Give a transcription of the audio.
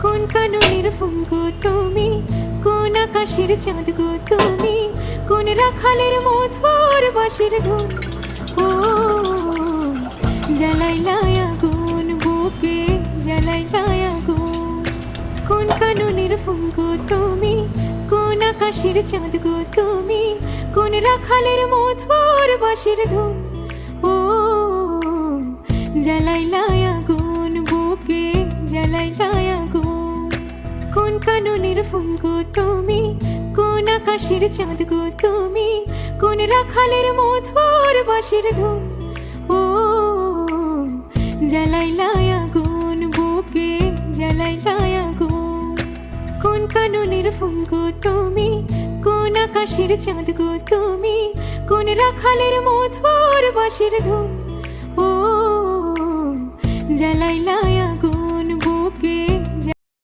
কোন কাননের ফুল গো তুমি, কোন আকাশের চাঁদ গো তুমি, কোন রাখালের মধুর বাঁশির ধুন। ও জ্বালাইলাই আগুন বুকে, জ্বালাইলাই আগুন। কোন কাননের ফুল গো তুমি, কোন আকাশের চাঁদ গো তুমি, কোন রাখালের মধুর বাঁশির ধুন। ও জ্বালাইলাই আগুন বুকে, জ্বালাইলাই আগুন। কোন কাননের ফুল গো তুমি, কোন আকাশের চাঁদ গো তুমি, কোন রাখালের মধুর বাঁশির ধুন। ও জ্বালাইলাই আগুন বুকে, জ্বালাইলাই আগুন। কোন কাননের ফুল গো তুমি, কোন আকাশের চাঁদ গো তুমি, কোন রাখালের মধুর বাঁশির ধুন। ও জ্বালাইলাই আগুন